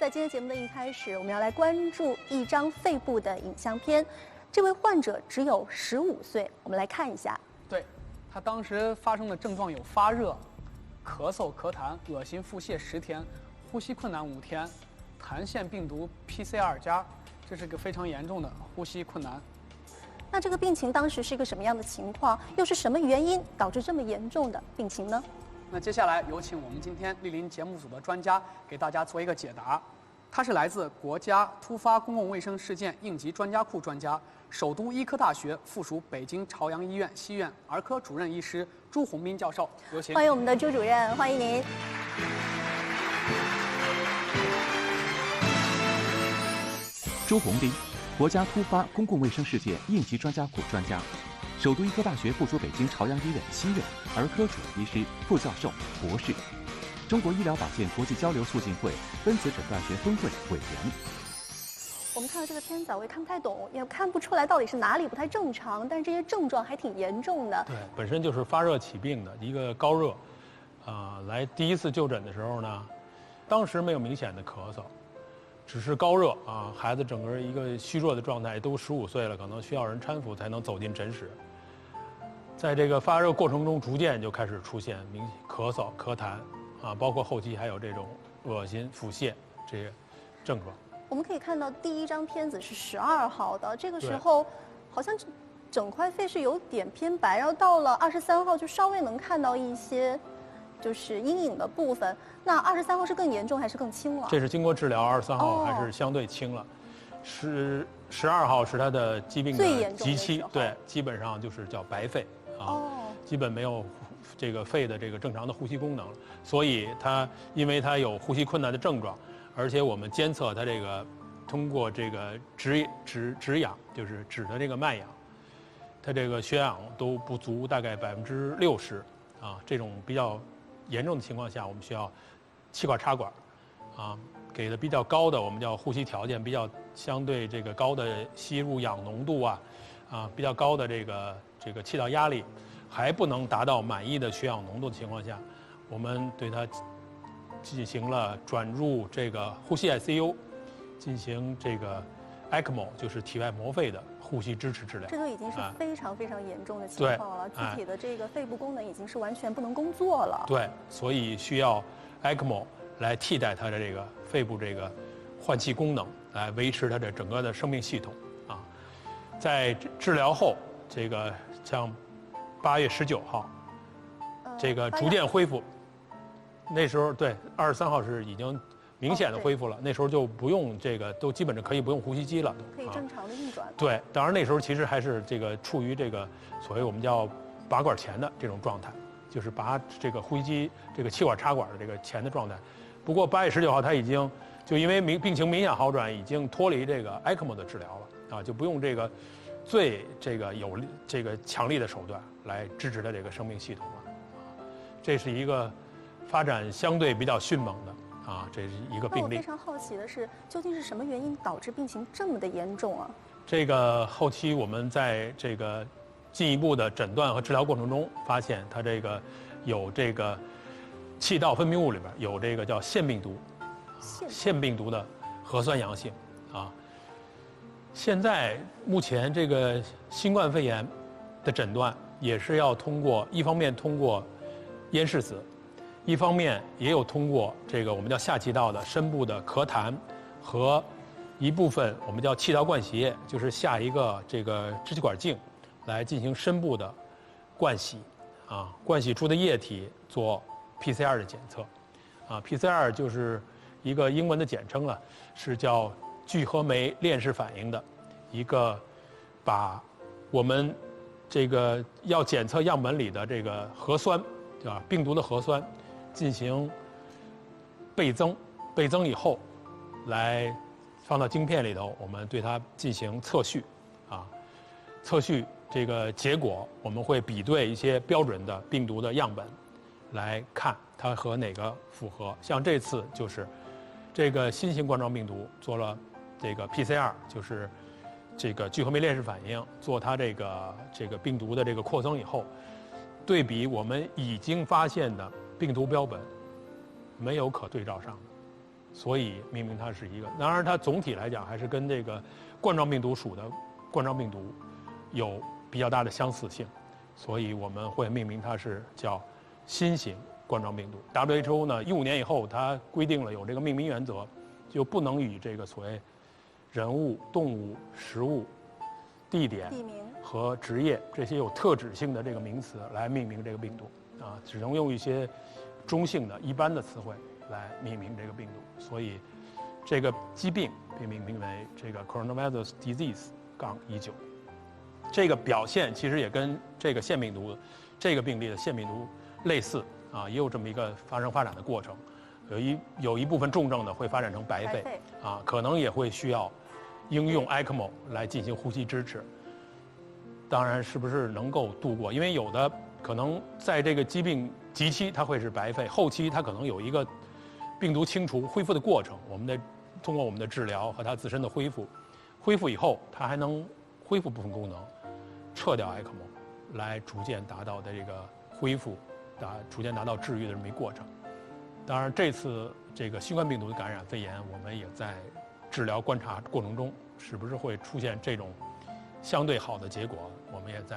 在今天节目的一开始，我们要来关注一张肺部的影像片。这位患者只有15岁，我们来看一下。对，他当时发生的症状有发热、咳嗽、咳痰、恶心、腹泻10天，呼吸困难5天，痰腺病毒 PCR 加，这是个非常严重的呼吸困难。那这个病情当时是一个什么样的情况？又是什么原因导致这么严重的病情呢？那接下来有请我们今天莅临节目组的专家给大家做一个解答。他是来自国家突发公共卫生事件应急专家库专家，首都医科大学附属北京朝阳医院西院儿科主任医师朱宏斌教授。有请。欢迎我们的朱主任，欢迎您。朱宏斌，国家突发公共卫生事件应急专家库专家，首都医科大学附属北京朝阳医院西院儿科主任医师、副教授、博士，中国医疗保健国际交流促进会分子诊断学分会委员。我们看到这个片子，我也看不太懂，也看不出来到底是哪里不太正常，但是这些症状还挺严重的。对，本身就是发热起病的一个高热，来第一次就诊的时候呢，当时没有明显的咳嗽，只是高热啊，孩子整个一个虚弱的状态，都15岁了，可能需要人搀扶才能走进诊室。在这个发热过程中，逐渐就开始出现咳嗽、咳痰啊，包括后期还有这种恶心、腹泻这些症状。我们可以看到第一张片子是12号的，这个时候好像整块肺是有点偏白，然后到了23号就稍微能看到一些就是阴影的部分。那23号是更严重还是更轻了？这是经过治疗，23号还是相对轻了。12号是他的疾病的极期，对，基本上就是叫白肺啊，基本没有这个肺的这个正常的呼吸功能了。所以因为他有呼吸困难的症状，而且我们监测他这个通过这个止氧，就是止的这个脉氧，他这个血氧都不足，大概60%啊，这种比较严重的情况下，我们需要气管插管啊。给的比较高的，我们叫呼吸条件比较相对这个高的吸入氧浓度比较高的这个气道压力，还不能达到满意的血氧浓度的情况下，我们对它进行了转入这个呼吸 ICU， 进行这个 ECMO， 就是体外膜肺的呼吸支持治疗。这就已经是非常非常严重的情况了，具体的这个肺部功能已经是完全不能工作了。对，所以需要 ECMO 来替代它的这个肺部这个换气功能，来维持它的整个的生命系统啊。在治疗后，这个像8月19号，这个逐渐恢复。那时候对23号是已经明显的恢复了，那时候就不用这个，都基本上可以不用呼吸机了，可以正常的运转。对，当然那时候其实还是这个处于这个所谓我们叫拔管前的这种状态，就是拔这个呼吸机这个气管插管的这个前的状态。不过8月19号他已经就因为病情明显好转，已经脱离这个 ECMO 的治疗了啊，就不用这个最这个有这个强力的手段来支持他这个生命系统了啊。这是一个发展相对比较迅猛的啊，这是一个病例。那我非常好奇的是，究竟是什么原因导致病情这么的严重啊？这个后期我们在这个进一步的诊断和治疗过程中，发现他这个有这个气道分泌物里边有这个叫腺病毒，腺病毒的核酸阳性啊。现在目前这个新冠肺炎的诊断也是要一方面通过咽拭子，一方面也有通过这个我们叫下气道的深部的咳痰和一部分我们叫气道灌洗液，就是下一个这个支气管镜来进行深部的灌洗啊，灌洗出的液体做PCR 的检测啊。 PCR 就是一个英文的简称了，是叫聚合酶链式反应的一个，把我们这个要检测样本里的这个核酸，对吧？病毒的核酸进行倍增以后，来放到晶片里头，我们对它进行测序啊。测序这个结果，我们会比对一些标准的病毒的样本，来看它和哪个符合。像这次就是这个新型冠状病毒做了这个 PCR， 就是这个聚合酶链式反应，做它这个病毒的这个扩增以后，对比我们已经发现的病毒标本，没有可对照上的。所以命名它是一个。当然，它总体来讲还是跟这个冠状病毒属的冠状病毒有比较大的相似性，所以我们会命名它是叫新型冠状病毒。WHO 呢，15年以后，它规定了有这个命名原则，就不能以这个所谓人物、动物、食物、地点和职业这些有特指性的这个名词来命名这个病毒啊，只能用一些中性的一般的词汇来命名这个病毒。所以这个疾病被命名为这个 coronavirus disease-19。这个表现其实也跟这个腺病毒这个病例的腺病毒类似啊，也有这么一个发展的过程。有一部分重症的会发展成白肺啊，可能也会需要应用 ECMO 来进行呼吸支持。当然，是不是能够度过？因为有的可能在这个疾病急期它会是白肺，后期它可能有一个病毒清除恢复的过程。我们得通过我们的治疗和它自身的恢复以后，它还能恢复部分功能，撤掉 ECMO， 来逐渐达到的这个恢复，逐渐达到治愈的这么一过程。当然，这次这个新冠病毒的感染肺炎，我们也在治疗观察过程中，是不是会出现这种相对好的结果，我们也在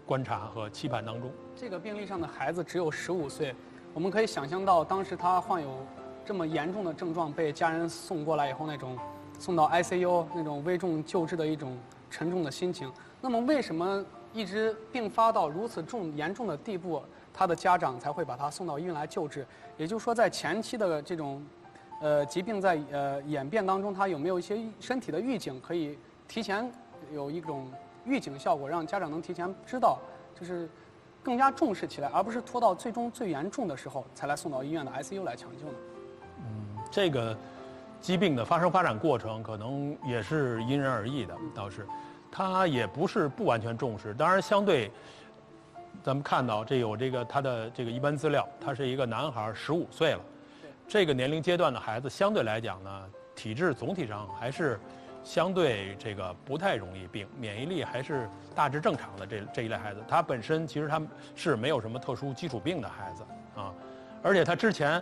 观察和期盼当中。这个病例上的孩子只有15岁，我们可以想象到当时他患有这么严重的症状，被家人送过来以后那种送到 ICU 那种危重救治的一种沉重的心情。那么为什么一直并发到如此严重的地步，他的家长才会把他送到医院来救治？也就是说，在前期的这种疾病在演变当中，他有没有一些身体的预警，可以提前有一种预警效果，让家长能提前知道，就是更加重视起来，而不是拖到最终最严重的时候才来送到医院的 ICU 来抢救呢？这个疾病的发展过程可能也是因人而异的，倒是，它也不是不完全重视。当然，相对咱们看到他的这个一般资料，他是一个男孩，15岁了。这个年龄阶段的孩子相对来讲呢，体质总体上还是相对这个不太容易病，免疫力还是大致正常的这一类孩子。他本身其实他是没有什么特殊基础病的孩子啊，而且他之前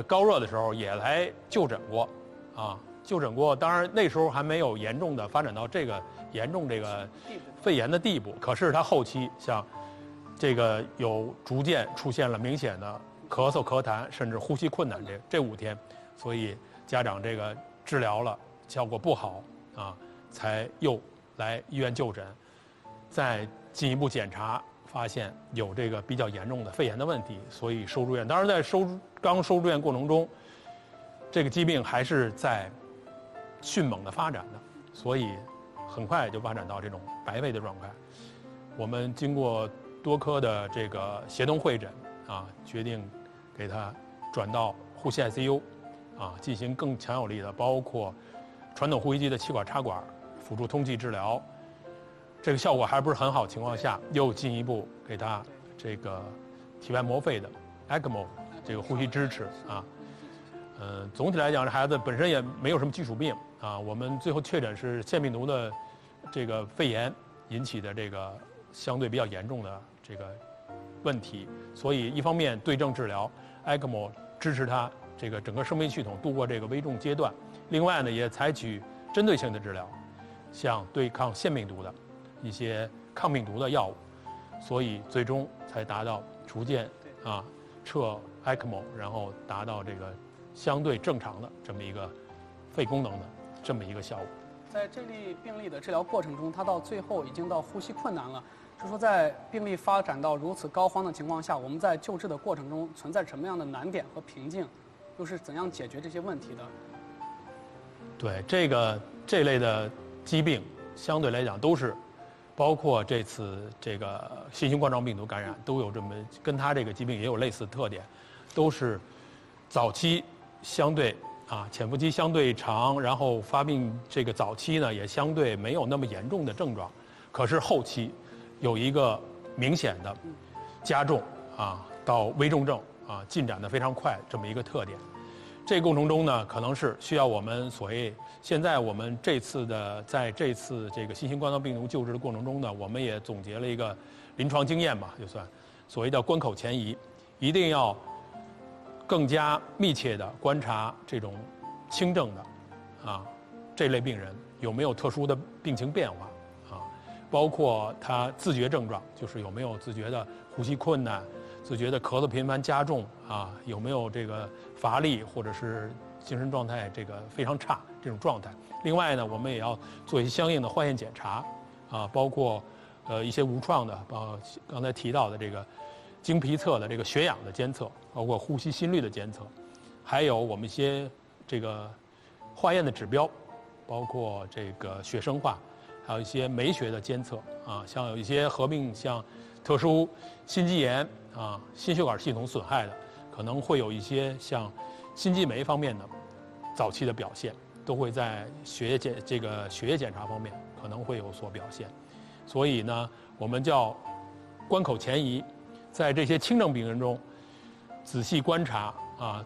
高热的时候也来就诊过啊，当然那时候还没有严重的发展到这个严重这个肺炎的地步，可是他后期像这个有逐渐出现了明显的咳嗽、咳痰，甚至呼吸困难这5天，所以家长这个治疗了，效果不好啊，才又来医院就诊，再进一步检查，发现有这个比较严重的肺炎的问题，所以收住院。当然，在刚收住院过程中，这个疾病还是在迅猛的发展的，所以很快就发展到这种白肺的状态。我们经过多科的这个协同会诊啊，决定给他转到呼吸 ICU 啊，进行更强有力的，包括传统呼吸机的气管插管辅助通气治疗。这个效果还不是很好情况下，又进一步给他这个体外膜肺的 ECMO 这个呼吸支持啊。总体来讲，这孩子本身也没有什么基础病啊。我们最后确诊是腺病毒的这个肺炎引起的这个相对比较严重的这个问题，所以一方面对症治疗 ，ECMO 支持他这个整个生命系统度过这个危重阶段；另外呢，也采取针对性的治疗，像对抗腺病毒的一些抗病毒的药物，所以最终才达到逐渐撤 ECMO， 然后达到这个相对正常的这么一个肺功能的这么一个效果。在这例病例的治疗过程中，他到最后已经到呼吸困难了。就说在病例发展到如此膏肓的情况下，我们在救治的过程中存在什么样的难点和瓶颈，又是怎样解决这些问题的？对，这类的疾病相对来讲都是，包括这次这个新型冠状病毒感染都有这么跟它这个疾病也有类似特点，都是早期相对潜伏期相对长，然后发病这个早期呢也相对没有那么严重的症状，可是后期有一个明显的加重到危重症进展的非常快这么一个特点。这个过程中呢，可能是需要我们所谓现在我们在这次这个新型冠状病毒救治的过程中呢，我们也总结了一个临床经验吧，就算所谓的关口前移，一定要更加密切地观察这种轻症的这类病人有没有特殊的病情变化包括他自觉症状，就是有没有自觉的呼吸困难、自觉的咳嗽频繁加重有没有这个乏力或者是精神状态这个非常差这种状态。另外呢，我们也要做一些相应的化验检查包括一些无创的，刚才提到的这个经皮侧的这个血氧的监测，包括呼吸心率的监测，还有我们一些这个化验的指标，包括这个血生化，还有一些酶学的监测像有一些合并像特殊心肌炎心血管系统损害的，可能会有一些像心肌酶方面的早期的表现，都会在血液检查方面可能会有所表现。所以呢，我们叫关口前移，在这些轻症病人中仔细观察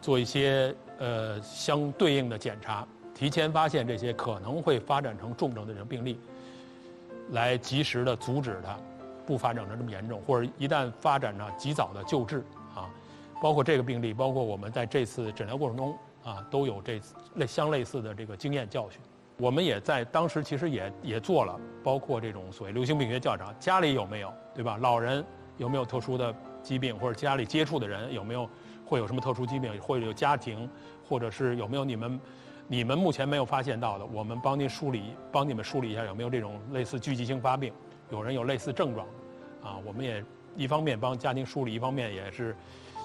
做一些相对应的检查，提前发现这些可能会发展成重症的这种病例，来及时的阻止它不发展成这么严重，或者一旦发展呢，及早的救治包括这个病例，包括我们在这次诊疗过程中都有相类似的这个经验教训。我们也在当时其实也做了，包括这种所谓流行病学调查，家里有没有，对吧？老人有没有特殊的疾病，或者家里接触的人有没有会有什么特殊疾病，或者有家庭，或者是有没有你们目前没有发现到的，我们帮你们梳理一下有没有这种类似聚集性发病，有人有类似症状我们也一方面帮家庭梳理，一方面也是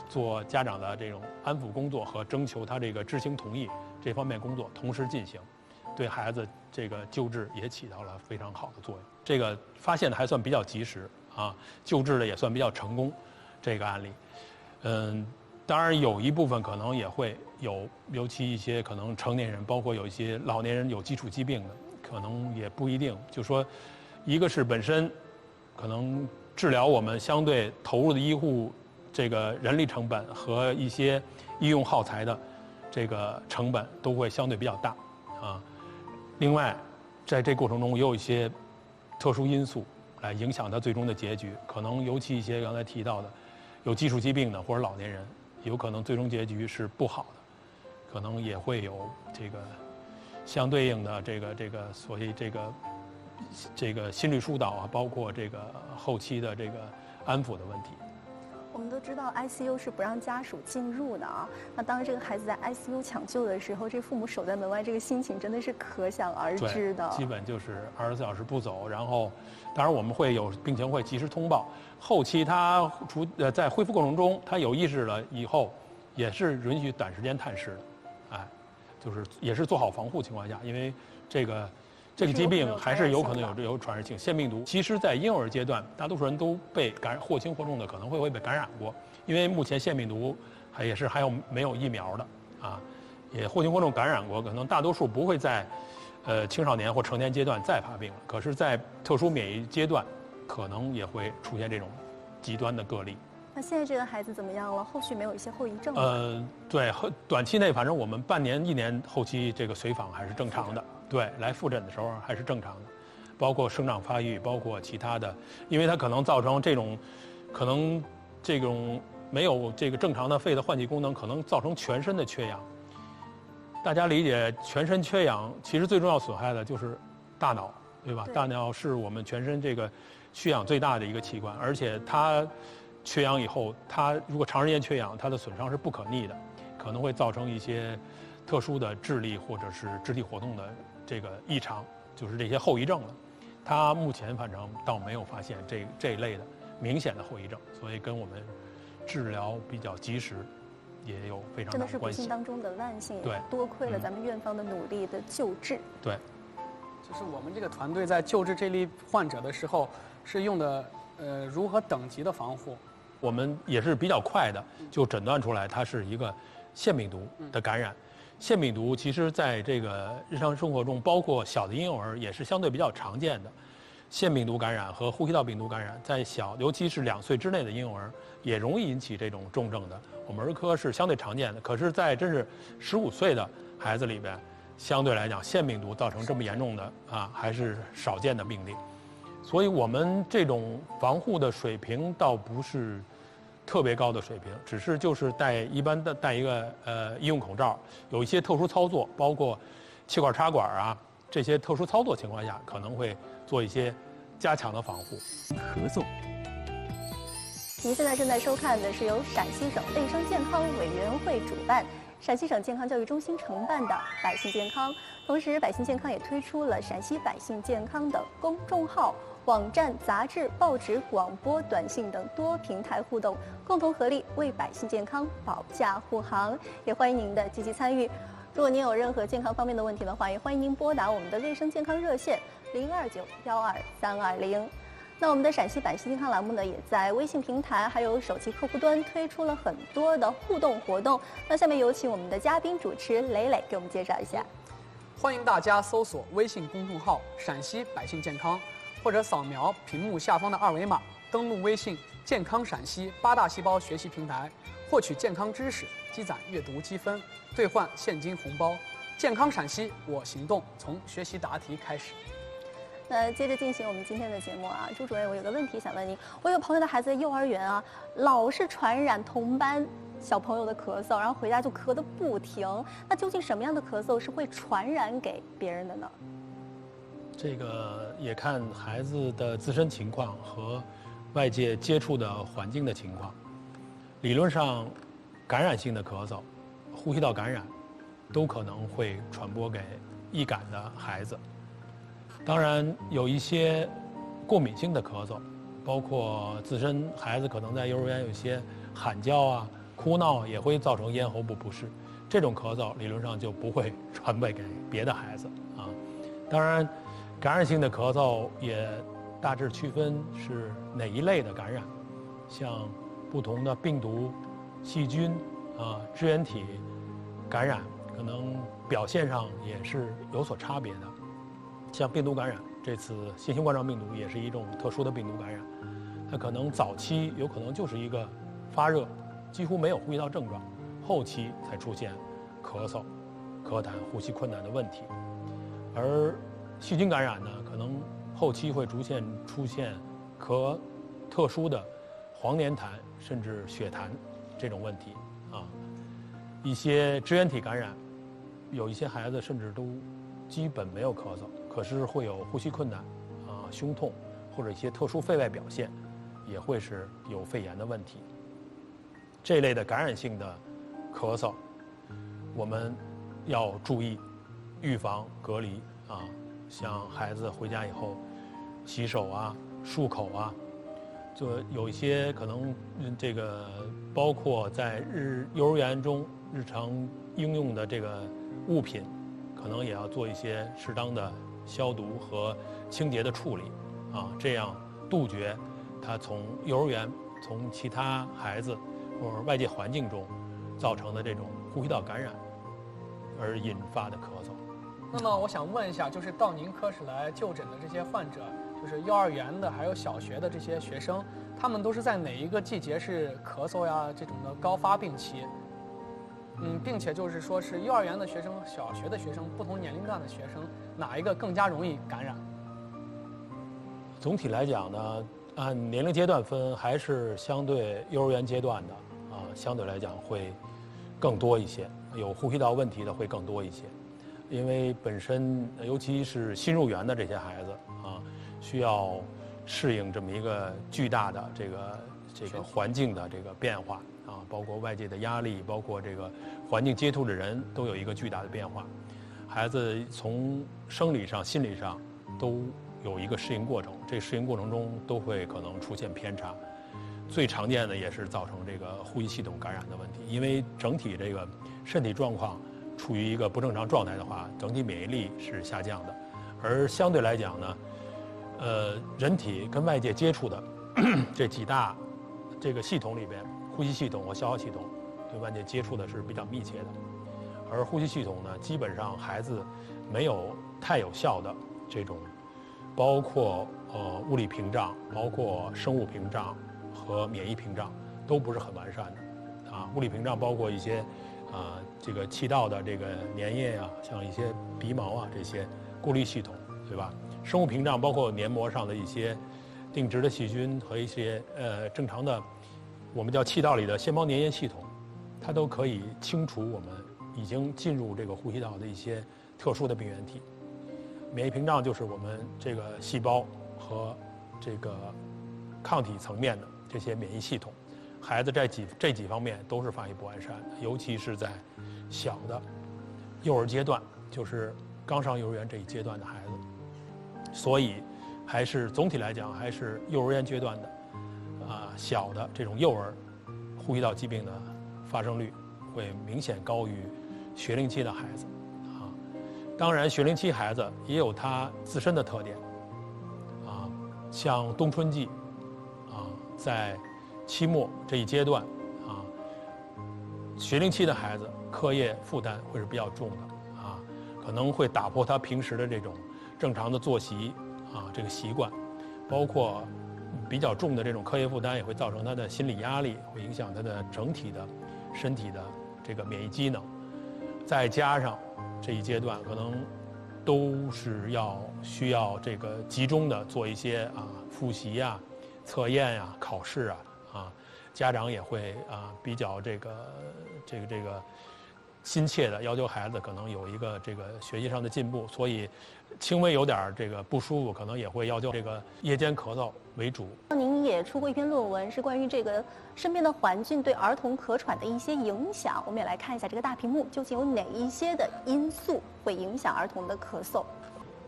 做家长的这种安抚工作和征求他这个知情同意这方面工作同时进行，对孩子这个救治也起到了非常好的作用。这个发现的还算比较及时救治的也算比较成功，这个案例。当然有一部分可能也会有，尤其一些可能成年人，包括有一些老年人有基础疾病的，可能也不一定。就说，一个是本身可能治疗我们相对投入的医护这个人力成本和一些医用耗材的这个成本都会相对比较大另外，在这过程中也有一些特殊因素来影响它最终的结局，可能尤其一些刚才提到的有基础疾病的或者老年人，有可能最终结局是不好的，可能也会有这个相对应的这个所谓这个心理疏导包括这个后期的这个安抚的问题。我们都知道 ICU 是不让家属进入的那当这个孩子在 ICU 抢救的时候，这父母守在门外，这个心情真的是可想而知的。基本就是24小时不走，然后当然我们会有病情会及时通报。后期他在恢复过程中，他有意识了以后，也是允许短时间探视的，就是也是做好防护情况下，因为这个疾病还是有可能有传染性腺病毒。其实，在婴儿阶段，大多数人都被感染，或轻或重的可能会被感染过，因为目前腺病毒还有没有疫苗的也或轻或重感染过，可能大多数不会在青少年或成年阶段再发病了。可是，在特殊免疫阶段，可能也会出现这种极端的个例。那现在这个孩子怎么样了？后续没有一些后遗症吗？对，短期内反正我们半年、1年后期这个随访还是正常的。对，来复诊的时候还是正常的，包括生长发育，包括其他的，因为它可能造成可能这种没有这个正常的肺的换气功能，可能造成全身的缺氧。大家理解，全身缺氧其实最重要损害的就是大脑，对吧？大脑是我们全身这个需氧最大的一个器官，而且它缺氧以后，它如果长时间缺氧，它的损伤是不可逆的，可能会造成一些特殊的智力或者是肢体活动的这个异常，就是这些后遗症了。他目前反正倒没有发现这一类的明显的后遗症，所以跟我们治疗比较及时也有非常大的关系。真的是不幸当中的万幸，对，多亏了咱们院方的努力的救治。对，就是我们这个团队在救治这类患者的时候，是用的如何等级的防护？我们也是比较快的就诊断出来它是一个腺病毒的感染。腺病毒其实在这个日常生活中，包括小的婴幼儿也是相对比较常见的。腺病毒感染和呼吸道病毒感染，在尤其是2岁之内的婴幼儿，也容易引起这种重症的。我们儿科是相对常见的，可是，在真是15岁的孩子里边，相对来讲，腺病毒造成这么严重的还是少见的病例。所以我们这种防护的水平倒不是特别高的水平，只是就是一般的戴一个医用口罩，有一些特殊操作，包括气管插管啊这些特殊操作情况下，可能会做一些加强的防护。咳嗽。您现在正在收看的是由陕西省卫生健康委员会主办、陕西省健康教育中心承办的百姓健康。同时，百姓健康也推出了陕西百姓健康的公众号、网站、杂志、报纸、广播、短信等多平台互动，共同合力为百姓健康保驾护航。也欢迎您的积极参与。如果您有任何健康方面的问题的话，也欢迎您拨打我们的卫生健康热线029-12320。那我们的陕西百姓健康栏目呢，也在微信平台还有手机客户端推出了很多的互动活动。那下面有请我们的嘉宾主持磊磊给我们介绍一下。欢迎大家搜索微信公众号“陕西百姓健康”，或者扫描屏幕下方的二维码，登录微信“健康陕西8大细胞学习平台”，获取健康知识，积攒阅读积分，兑换现金红包。健康陕西，我行动，从学习答题开始。那接着进行我们今天的节目啊，朱主任，我有个问题想问您。我有朋友的孩子在幼儿园啊，老是传染同班小朋友的咳嗽，然后回家就咳得不停。那究竟什么样的咳嗽是会传染给别人的呢？这个也看孩子的自身情况和外界接触的环境的情况。理论上，感染性的咳嗽、呼吸道感染，都可能会传播给易感的孩子。当然，有一些过敏性的咳嗽，包括自身孩子可能在幼儿园有些喊叫啊、哭闹，也会造成咽喉部不适。这种咳嗽理论上就不会传播给别的孩子啊。当然，感染性的咳嗽也大致区分是哪一类的感染，像不同的病毒、细菌啊、支原体感染，可能表现上也是有所差别的。像病毒感染，这次新型冠状病毒也是一种特殊的病毒感染，它可能早期有可能就是一个发热，几乎没有呼吸道症状，后期才出现咳嗽、咳痰、呼吸困难的问题。而细菌感染呢，可能后期会出现特殊的黄黏痰甚至血痰这种问题啊。一些支原体感染，有一些孩子甚至都基本没有咳嗽，可是会有呼吸困难啊、胸痛或者一些特殊肺外表现，也会是有肺炎的问题。这类的感染性的咳嗽，我们要注意预防隔离啊，像孩子回家以后洗手啊、漱口啊，就有一些可能这个包括在幼儿园中日常应用的这个物品，可能也要做一些适当的消毒和清洁的处理啊，这样杜绝它从幼儿园、从其他孩子或者外界环境中造成的这种呼吸道感染而引发的咳嗽。那么我想问一下，就是到您科室来就诊的这些患者，就是幼儿园的还有小学的这些学生，他们都是在哪一个季节是咳嗽呀这种的高发病期？并且就是说是幼儿园的学生、小学的学生，不同年龄段的学生，哪一个更加容易感染？总体来讲呢，按年龄阶段分，还是相对幼儿园阶段的啊，相对来讲会更多一些，有呼吸道问题的会更多一些，因为本身尤其是新入园的这些孩子啊，需要适应这么一个巨大的这个环境的这个变化啊，包括外界的压力，包括这个环境接触的人都有一个巨大的变化，孩子从生理上、心理上都有一个适应过程，这适应过程中都会可能出现偏差，最常见的也是造成这个呼吸系统感染的问题，因为整体这个身体状况处于一个不正常状态的话，整体免疫力是下降的，而相对来讲呢，人体跟外界接触的这几大这个系统里边，呼吸系统和消化系统对外界接触的是比较密切的，而呼吸系统呢，基本上孩子没有太有效的这种，包括物理屏障，包括生物屏障和免疫屏障都不是很完善的啊。物理屏障包括一些这个气道的这个粘液啊，像一些鼻毛啊这些过滤系统，对吧？生物屏障包括黏膜上的一些定植的细菌和一些正常的我们叫气道里的腺胞粘液系统，它都可以清除我们已经进入这个呼吸道的一些特殊的病原体。免疫屏障就是我们这个细胞和这个抗体层面的这些免疫系统。孩子在这几方面都是发育不完善的，尤其是在小的幼儿阶段，就是刚上幼儿园这一阶段的孩子。所以还是总体来讲，还是幼儿园阶段的小的这种幼儿呼吸道疾病的发生率会明显高于学龄期的孩子啊。当然，学龄期孩子也有他自身的特点啊，像冬春季啊，在期末这一阶段啊，学龄期的孩子课业负担会是比较重的啊，可能会打破他平时的这种正常的作息啊这个习惯，包括比较重的这种课业负担也会造成他的心理压力，会影响他的整体的身体的这个免疫机能。再加上这一阶段可能都是需要这个集中的做一些复习呀、测验呀、考试啊，家长也会比较这个心切的要求孩子可能有一个这个学习上的进步，所以轻微有点这个不舒服，可能也会要求这个夜间咳嗽为主。您也出过一篇论文，是关于这个身边的环境对儿童咳喘的一些影响。我们也来看一下这个大屏幕，究竟有哪一些的因素会影响儿童的咳嗽？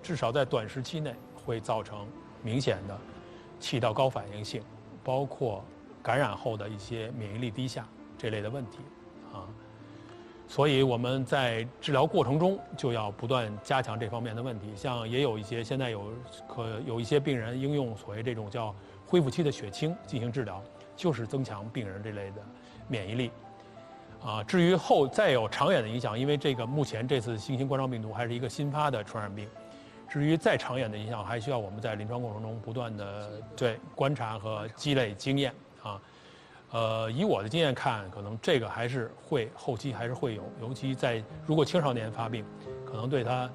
至少在短时期内会造成明显的气道高反应性，包括感染后的一些免疫力低下这类的问题啊。所以我们在治疗过程中就要不断加强这方面的问题。像也有一些现在有一些病人应用所谓这种叫恢复期的血清进行治疗，就是增强病人这类的免疫力。至于再有长远的影响，因为这个目前这次新型冠状病毒还是一个新发的传染病，至于再长远的影响，还需要我们在临床过程中不断的观察和积累经验啊。以我的经验看，可能这个还是后期还是会有，尤其如果青少年发病，可能对他，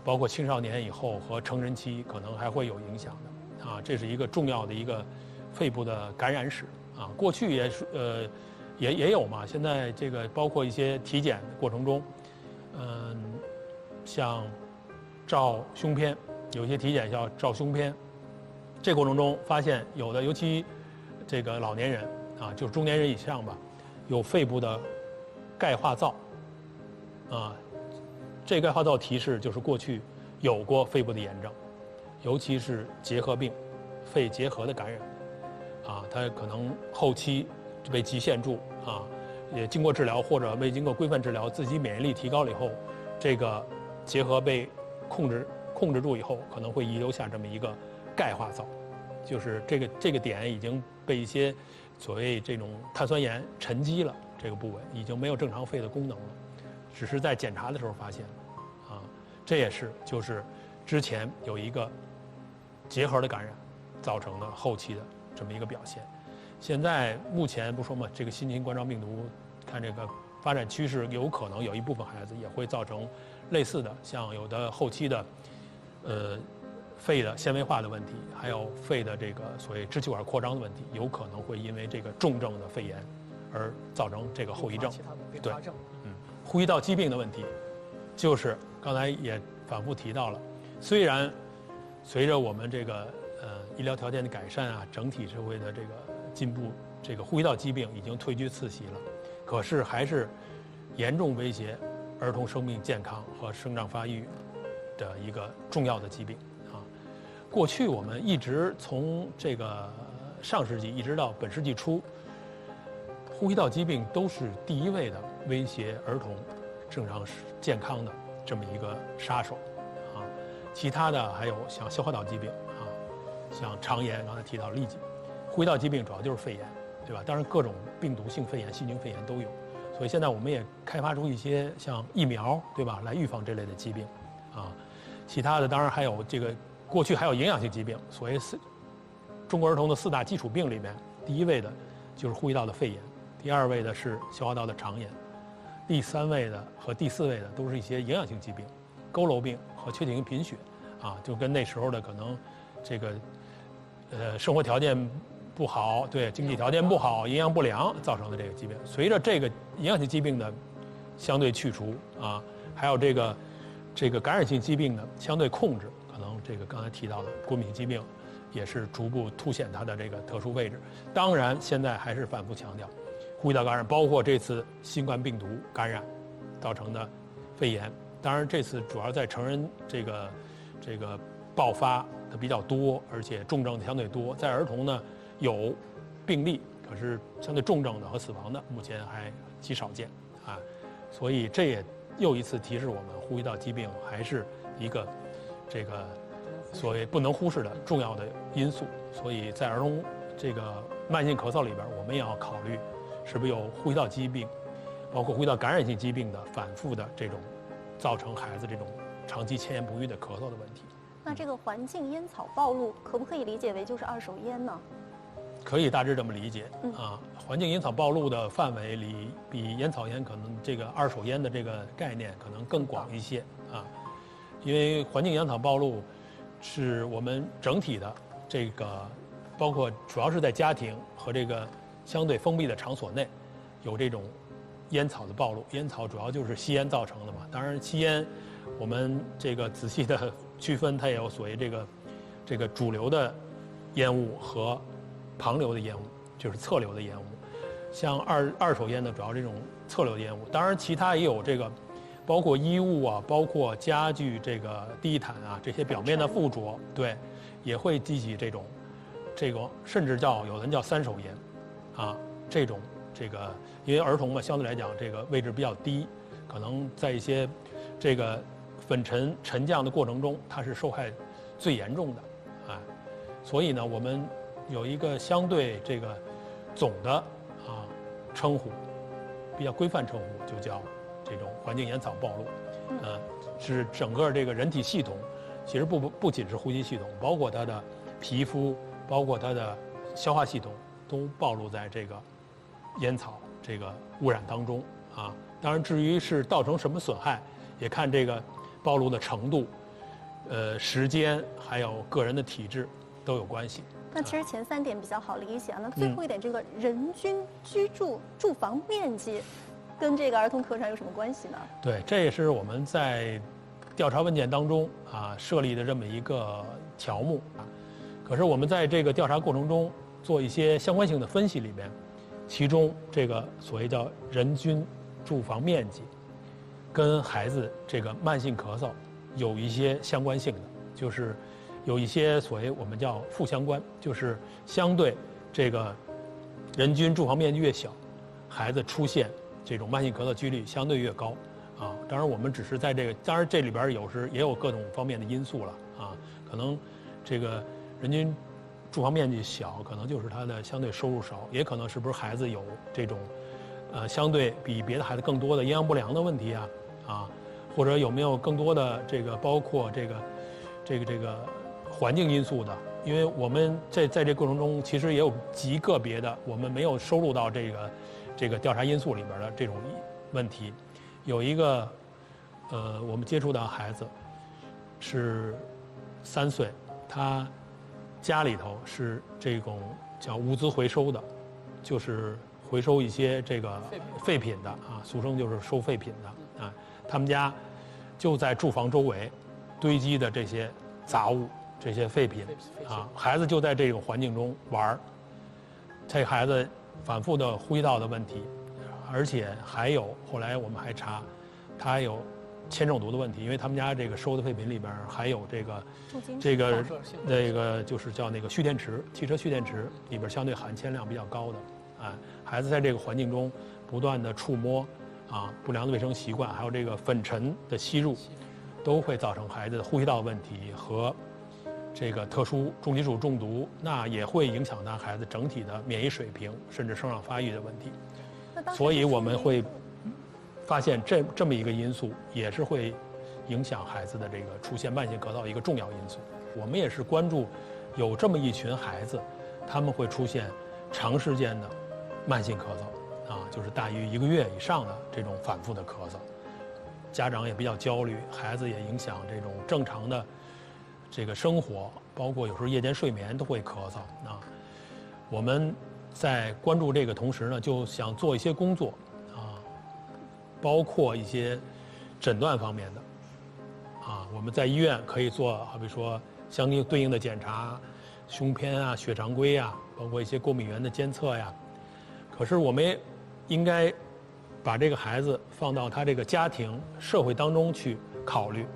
包括青少年以后和成人期，可能还会有影响的啊。这是一个重要的一个肺部的感染史啊。过去也有嘛，现在这个包括一些体检过程中，像照胸片，有些体检要照胸片，这过程中发现有的，尤其这个老年人。就是中年人以上吧，有肺部的钙化灶，这钙化灶提示就是过去有过肺部的炎症，尤其是结核病、肺结核的感染，它可能后期被局限住也经过治疗或者未经过规范治疗，自己免疫力提高了以后，这个结核被控制住以后，可能会遗留下这么一个钙化灶，就是这个点已经被一些所谓这种碳酸盐沉积了，这个部位已经没有正常肺的功能了，只是在检查的时候发现这也是就是之前有一个结核的感染造成的后期的这么一个表现。现在目前不说嘛，这个新型冠状病毒看这个发展趋势，有可能有一部分孩子也会造成类似的，像有的后期的肺的纤维化的问题，还有肺的这个所谓支气管扩张的问题，有可能会因为这个重症的肺炎而造成这个后遗症。对，呼吸道疾病的问题，就是刚才也反复提到了，虽然随着我们这个医疗条件的改善整体社会的这个进步，这个呼吸道疾病已经退居次席了，可是还是严重威胁儿童生命健康和生长发育的一个重要的疾病。过去我们一直从这个上世纪一直到本世纪初，呼吸道疾病都是第一位的威胁儿童正常健康的这么一个杀手其他的还有像消化道疾病像肠炎，刚才提到痢疾，呼吸道疾病主要就是肺炎，对吧？当然各种病毒性肺炎、细菌肺炎都有，所以现在我们也开发出一些像疫苗，对吧，来预防这类的疾病其他的当然还有这个。过去还有营养性疾病，所谓中国儿童的4大基础病里面，第一位的就是呼吸道的肺炎，第2位的是消化道的肠炎，第3位的和第4位的都是一些营养性疾病，佝偻病和缺铁性贫血就跟那时候的可能这个生活条件不好，对经济条件不好、营养不良造成的这个疾病。随着这个营养性疾病的相对去除啊，还有这个感染性疾病的相对控制，可能这个刚才提到的过敏性疾病也是逐步凸显它的这个特殊位置。当然，现在还是反复强调，呼吸道感染包括这次新冠病毒感染造成的肺炎。当然，这次主要在成人这个爆发的比较多，而且重症的相对多。在儿童呢有病例，可是相对重症的和死亡的目前还极少见啊。所以这也又一次提示我们，呼吸道疾病还是一个这个所谓不能忽视的重要的因素。所以在儿童这个慢性咳嗽里边，我们也要考虑是不是有呼吸道疾病，包括呼吸道感染性疾病的反复的这种造成孩子这种长期千言不愈的咳嗽的问题。那这个环境烟草暴露可不可以理解为就是二手烟呢？可以大致这么理解啊。环境烟草暴露的范围里，比烟草烟可能这个二手烟的这个概念可能更广一些啊。因为环境烟草暴露是我们整体的这个，包括主要是在家庭和这个相对封闭的场所内，有这种烟草的暴露。烟草主要就是吸烟造成的嘛。当然，吸烟我们这个仔细的区分，它也有所谓这个主流的烟雾和旁流的烟雾，就是侧流的烟雾。像二手烟呢，主要这种侧流的烟雾。当然，其他也有这个，包括衣物啊，包括家具这个地毯啊这些表面的附着，对，也会激起这种甚至有的人叫三手烟，啊，这个因为儿童嘛，相对来讲这个位置比较低，可能在一些这个粉尘沉降的过程中，它是受害最严重的，啊，所以呢，我们有一个相对这个总的称呼，比较规范称呼，就叫这种环境烟草暴露，是整个这个人体系统，其实不仅是呼吸系统，包括它的皮肤，包括它的消化系统，都暴露在这个烟草这个污染当中啊。当然，至于是造成什么损害，也看这个暴露的程度、时间，还有个人的体质都有关系。那其实前3点比较好理解啊，那最后一点，这个人均居住房面积，跟这个儿童咳喘有什么关系呢？对，这也是我们在调查问卷当中设立的这么一个条目啊。可是我们在这个调查过程中做一些相关性的分析里面，其中这个所谓叫人均住房面积，跟孩子这个慢性咳嗽有一些相关性的，就是有一些所谓我们叫负相关，就是相对这个人均住房面积越小，孩子出现这种慢性咳嗽几率相对越高啊。当然我们只是在这个，当然这里边也有各种方面的因素了啊，可能这个人均住房面积小，可能就是他的相对收入少，也可能是不是孩子有这种相对比别的孩子更多的营养不良的问题啊，或者有没有更多的这个包括这个环境因素的。因为我们在这过程中其实也有极个别的我们没有收录到这个调查因素里边的这种问题。有一个我们接触到孩子是3岁，他家里头是这种叫物资回收的，就是回收一些这个废品的啊，俗称就是收废品的啊。他们家就在住房周围堆积的这些杂物、这些废品啊，孩子就在这种环境中玩儿，这孩子反复的呼吸道的问题，而且还有后来我们还查，他还有铅中毒的问题，因为他们家这个收的废品里边还有这个就是叫那个蓄电池，汽车蓄电池里边相对含铅量比较高的，孩子在这个环境中不断的触摸不良的卫生习惯，还有这个粉尘的吸入，都会造成孩子的呼吸道问题和这个特殊重金属中毒，那也会影响到孩子整体的免疫水平，甚至生长发育的问题。所以我们会发现这么一个因素也是会影响孩子的这个出现慢性咳嗽一个重要因素。我们也是关注有这么一群孩子，他们会出现长时间的慢性咳嗽就是大于1个月以上的这种反复的咳嗽，家长也比较焦虑，孩子也影响这种正常的这个生活，包括有时候夜间睡眠都会咳嗽我们在关注这个同时呢，就想做一些工作啊，包括一些诊断方面的啊，我们在医院可以做，好比说相对应的检查，胸片啊、血常规啊，包括一些过敏原的监测呀。可是我们也应该把这个孩子放到他这个家庭、社会当中去考虑，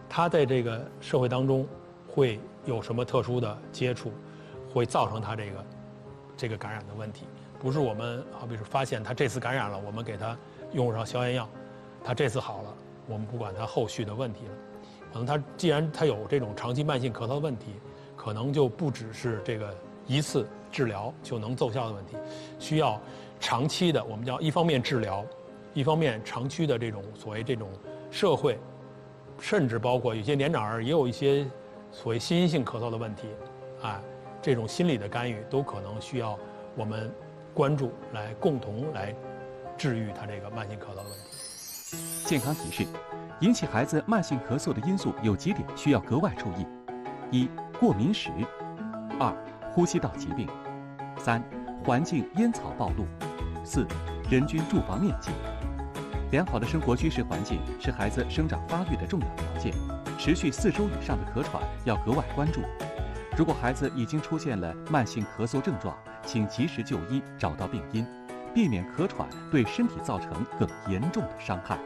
他在这个社会当中会有什么特殊的接触，会造成他这个感染的问题。不是我们好比说发现他这次感染了，我们给他用上消炎药，他这次好了，我们不管他后续的问题了。可能他既然他有这种长期慢性咳嗽问题，可能就不只是这个一次治疗就能奏效的问题，需要长期的，我们叫一方面治疗，一方面长期的这种所谓这种社会，甚至包括有些年长儿也有一些所谓心因性咳嗽的问题，这种心理的干预都可能需要我们关注，来共同来治愈他这个慢性咳嗽的问题。健康提示：引起孩子慢性咳嗽的因素有几点需要格外注意：一、过敏史；二、呼吸道疾病；三、环境烟草暴露；四、人均住房面积。良好的生活居室环境是孩子生长发育的重要条件，持续4周以上的咳喘要格外关注。如果孩子已经出现了慢性咳嗽症状，请及时就医，找到病因，避免咳喘对身体造成更严重的伤害。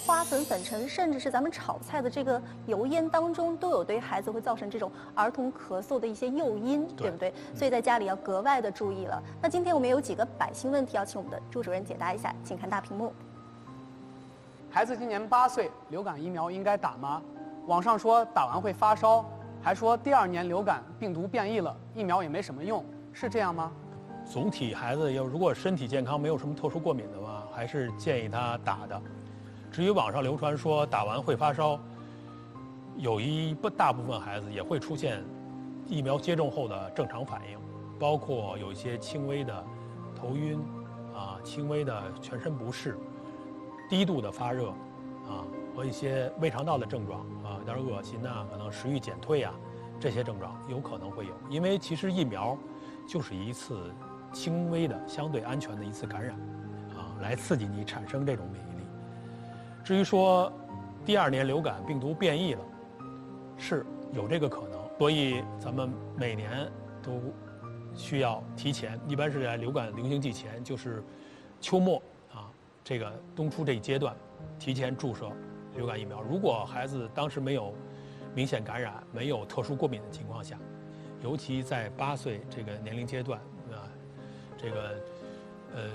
花粉、粉尘，甚至是咱们炒菜的这个油烟当中，都有对孩子会造成这种儿童咳嗽的一些诱因，对不对？所以在家里要格外的注意了。那今天我们有几个百姓问题要请我们的朱主任解答一下，请看大屏幕。孩子今年8岁，流感疫苗应该打吗？网上说打完会发烧，还说第2年流感病毒变异了，疫苗也没什么用，是这样吗？总体孩子如果身体健康，没有什么特殊过敏的话，还是建议他打的。至于网上流传说打完会发烧，有大部分孩子也会出现疫苗接种后的正常反应，包括有一些轻微的头晕轻微的全身不适、低度的发热和一些胃肠道的症状有点恶心可能食欲减退这些症状有可能会有。因为其实疫苗就是一次轻微的、相对安全的一次感染来刺激你产生这种免疫力。至于说第2年流感病毒变异了，是有这个可能，所以咱们每年都需要提前，一般是在流感流行季前，就是秋末这个冬初这一阶段，提前注射流感疫苗。如果孩子当时没有明显感染、没有特殊过敏的情况下，尤其在8岁这个年龄阶段这个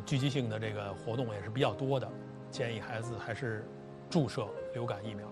聚集性的这个活动也是比较多的，建议孩子还是注射流感疫苗。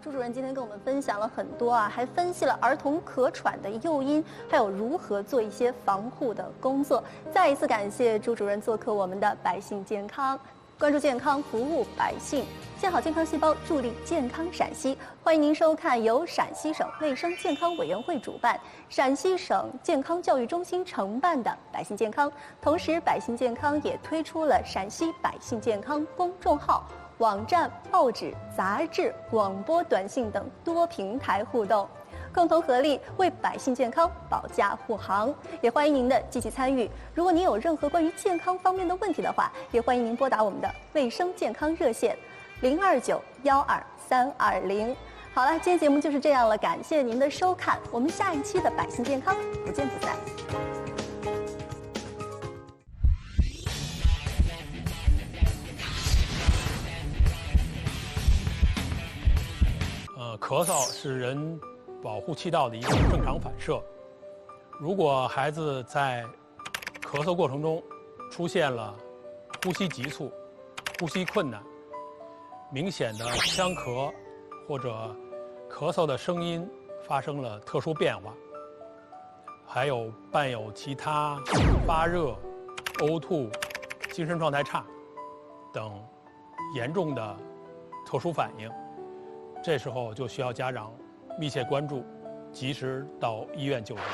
朱主任今天跟我们分享了很多还分析了儿童咳喘的诱因，还有如何做一些防护的工作。再一次感谢朱主任做客我们的百姓健康，关注健康，服务百姓，建好健康细胞，助力健康陕西。欢迎您收看由陕西省卫生健康委员会主办、陕西省健康教育中心承办的百姓健康。同时，百姓健康也推出了陕西百姓健康公众号、网站、报纸、杂志、广播、短信等多平台互动，共同合力为百姓健康保驾护航。也欢迎您的积极参与。如果您有任何关于健康方面的问题的话，也欢迎您拨打我们的卫生健康热线029-12320。好了，今天节目就是这样了，感谢您的收看，我们下一期的百姓健康不见不散。咳嗽是人保护气道的一个正常反射。如果孩子在咳嗽过程中出现了呼吸急促、呼吸困难、明显的呛咳，或者咳嗽的声音发生了特殊变化，还有伴有其他发热、呕吐、精神状态差等严重的特殊反应，这时候就需要家长密切关注，及时到医院就诊。